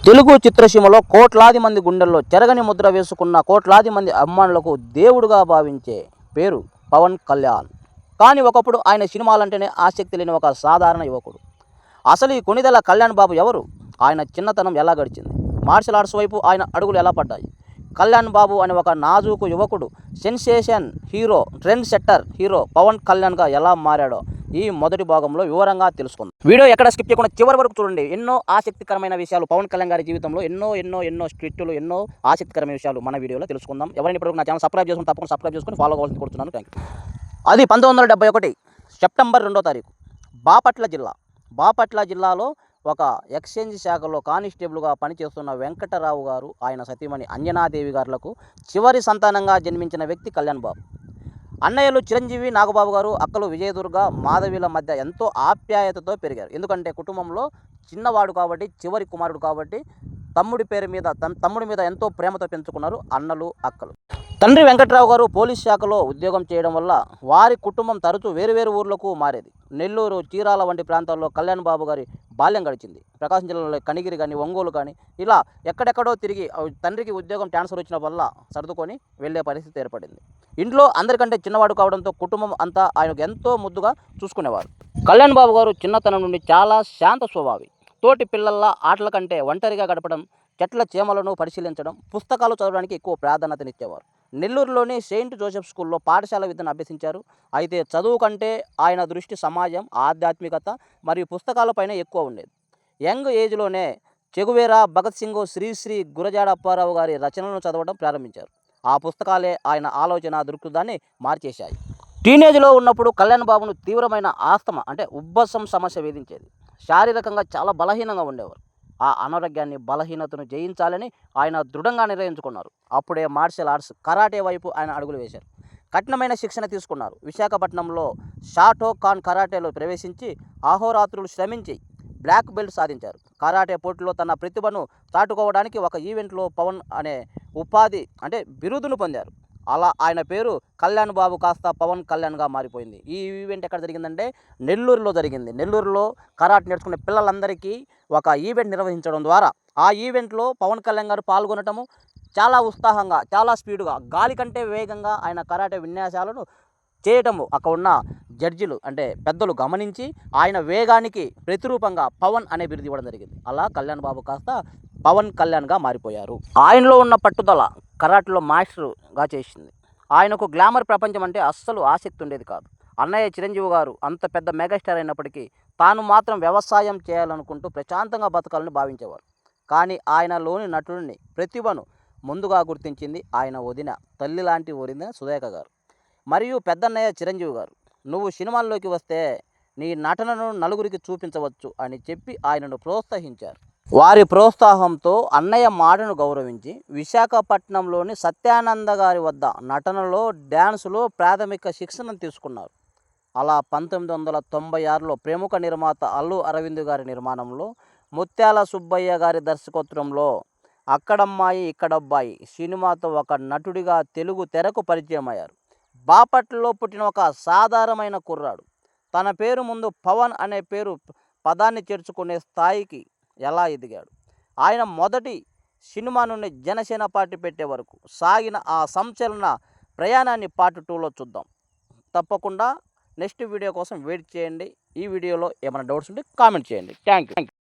తెలుగు చిత్రసీమలో కోట్లాది మంది గుండెల్లో చెరగని ముద్ర వేసుకున్న కోట్లాది మంది అభిమానులకు దేవుడుగా భావించే పేరు పవన్ కళ్యాణ్. కానీ ఒకప్పుడు ఆయన సినిమాలంటేనే ఆసక్తి లేని ఒక సాధారణ యువకుడు. అసలు ఈ కొణిదెల కళ్యాణ్ బాబు ఎవరు? ఆయన చిన్నతనం ఎలా గడిచింది? మార్షల్ ఆర్ట్స్ వైపు ఆయన అడుగులు ఎలా పడ్డాయి? కళ్యాణ్ బాబు అనే ఒక నాజూకు యువకుడు sensation hero, trend setter hero Pawan కళ్యాణ్గా ఎలా మారాడో ఈ మొదటి భాగంలో వివరంగా తెలుసుకుందాం. వీడియో ఎక్కడ స్కిప్ చేయకుండా చివరి వరకు చూడండి. ఎన్నో ఆసక్తికరమైన విషయాలు పవన్ కళ్యాణ్ గారి జీవితంలో ఎన్నో స్ట్రిక్టులు, ఎన్నో ఆసక్తికరమైన విషయాలు మన వీడియోలో తెలుసుకుందాం. ఎవరైనా ఇప్పుడు నా ఛానల్ సబ్స్క్రైబ్ చేసుకుని తప్పకుండా సబ్స్క్రైబ్ చేసుకుని ఫాలో అవ్వాల్సింది కోరుతున్నాను. Thank you. అది 1971 సెప్టెంబర్ 2వ తారీఖు బాపట్ల జిల్లాలో ఒక ఎక్స్చేంజ్ శాఖలో కానిస్టేబుల్గా పనిచేస్తున్న వెంకటరావు గారు, ఆయన సతీమణి అంజనాదేవి గారులకు చివరి సంతానంగా జన్మించిన వ్యక్తి కళ్యాణ్ బాబు. అన్నయ్యలు చిరంజీవి, నాగబాబు గారు, అక్కలు విజయదుర్గ, మాధవిల మధ్య ఎంతో ఆప్యాయతతో పెరిగారు. ఎందుకంటే కుటుంబంలో చిన్నవాడు కాబట్టి, చివరి కుమారుడు కాబట్టి తమ్ముడి మీద ఎంతో ప్రేమతో పెంచుకున్నారు అన్నలు, అక్కలు. తండ్రి వెంకట్రావు గారు పోలీస్ శాఖలో ఉద్యోగం చేయడం వల్ల వారి కుటుంబం తరచూ వేరువేరు ఊర్లకు మారేది. నెల్లూరు, చీరాల వంటి ప్రాంతాల్లో కళ్యాణ్ బాబు గారి బాల్యం గడిచింది. ప్రకాశం జిల్లాలో కనిగిరి కానీ, ఒంగోలు కానీ ఇలా ఎక్కడెక్కడో తిరిగి తండ్రికి ఉద్యోగం ట్రాన్స్ఫర్ వచ్చిన వల్ల సర్దుకొని వెళ్ళే పరిస్థితి ఏర్పడింది. ఇంట్లో అందరికంటే చిన్నవాడు కావడంతో కుటుంబం అంతా ఆయనకు ఎంతో ముద్దుగా చూసుకునేవారు. కళ్యాణ్ బాబు గారు చిన్నతనం నుండి చాలా శాంత స్వభావి. తోటి పిల్లల ఆటల కంటే ఒంటరిగా గడపడం, చెట్ల చేమలను పరిశీలించడం, పుస్తకాలు చదవడానికి ఎక్కువ ప్రాధాన్యతనిచ్చేవారు. నెల్లూరులోని సెయింట్ జోసెఫ్ స్కూల్లో పాఠశాల విద్యను అభ్యసించారు. అయితే చదువు కంటే ఆయన దృష్టి సమాజం, ఆధ్యాత్మికత మరియు పుస్తకాలపైన ఎక్కువ ఉండేది. యంగ్ ఏజ్లోనే చెగువేరా, భగత్ సింగ్, శ్రీశ్రీ, గురజాడ అప్పారావు గారి రచనలను చదవడం ప్రారంభించారు. ఆ పుస్తకాలే ఆయన ఆలోచన దృక్పథాన్ని మార్చేశాయి. టీనేజ్లో ఉన్నప్పుడు కళ్యాణ్ బాబును తీవ్రమైన ఆస్తమా ఉబ్బసం సమస్య వేధించేది. శారీరకంగా చాలా బలహీనంగా ఉండేవారు. ఆ అనారోగ్యాన్ని, బలహీనతను జయించాలని ఆయన దృఢంగా నిర్ణయించుకున్నారు. అప్పుడే మార్షల్ ఆర్ట్స్, కరాటే వైపు ఆయన అడుగులు వేశారు. కఠినమైన శిక్షణ తీసుకున్నారు. విశాఖపట్నంలో షాటో ఖాన్ కరాటేలో ప్రవేశించి అహోరాత్రులు శ్రమించి బ్లాక్ బెల్ట్ సాధించారు. కరాటే పోటీలో తన ప్రతిభను చాటుకోవడానికి ఒక ఈవెంట్లో పవన్ అనే బిరుదును పొందారు. అలా ఆయన పేరు కళ్యాణ్ బాబు కాస్త పవన్ కళ్యాణ్గా మారిపోయింది. ఈ ఈవెంట్ ఎక్కడ జరిగిందంటే నెల్లూరులో జరిగింది. నెల్లూరులో కరాటే నేర్చుకునే పిల్లలందరికీ ఒక ఈవెంట్ నిర్వహించడం ద్వారా ఆ ఈవెంట్లో పవన్ కళ్యాణ్ గారు పాల్గొనటము, చాలా ఉత్సాహంగా, చాలా స్పీడుగా, గాలి కంటే వేగంగా ఆయన కరాటే విన్యాసాలను చేయటము అక్కడ ఉన్న జడ్జిలు పెద్దలు గమనించి ఆయన వేగానికి ప్రతిరూపంగా పవన్ అనే బిరుదు ఇవ్వడం జరిగింది. అలా కళ్యాణ్ బాబు కాస్త పవన్ కళ్యాణ్గా మారిపోయారు. ఆయనలో ఉన్న పట్టుదల కరాటేలో మాస్టర్గా చేసింది. ఆయనకు గ్లామర్ ప్రపంచం అంటే అస్సలు ఆసక్తి ఉండేది కాదు. అన్నయ్య చిరంజీవి గారు అంత పెద్ద మెగాస్టార్ అయినప్పటికీ తాను మాత్రం వ్యవసాయం చేయాలనుకుంటూ ప్రశాంతంగా బతకాలని భావించేవారు. కానీ ఆయనలోని నటుడిని, ప్రతిభను ముందుగా గుర్తించింది ఆయన వదిన, తల్లి లాంటి వదిన సురేఖ గారు మరియు పెద్దన్నయ్య చిరంజీవి గారు. నువ్వు సినిమాల్లోకి వస్తే నీ నటనను నలుగురికి చూపించవచ్చు అని చెప్పి ఆయనను ప్రోత్సహించారు. వారి ప్రోత్సాహంతో అన్నయ్య మాటను గౌరవించి విశాఖపట్నంలోని సత్యానంద గారి వద్ద నటనలో, డ్యాన్సులో ప్రాథమిక శిక్షణ తీసుకున్నారు. అలా 1996లో ప్రముఖ నిర్మాత అల్లు అరవింద్ గారి నిర్మాణంలో, ముత్యాల సుబ్బయ్య గారి దర్శకత్వంలో అక్కడమ్మాయి ఇక్కడబ్బాయి సినిమాతో ఒక నటుడిగా తెలుగు తెరకు పరిచయం అయ్యారు. బాపట్లలో పుట్టిన ఒక సాధారణమైన కుర్రాడు తన పేరు ముందు పవన్ అనే పదాన్ని చేర్చుకునే స్థాయికి ఎలా ఎదిగాడు? ఆయన మొదటి సినిమా నుండి జనసేన పార్టీ పెట్టే వరకు సాగిన ఆ సంచలన ప్రయాణాన్ని పార్ట్ 2లో చూద్దాం. తప్పకుండా నెక్స్ట్ వీడియో కోసం వెయిట్ చేయండి. ఈ వీడియోలో ఏమైనా డౌట్స్ ఉంటే కామెంట్ చేయండి. Thank you.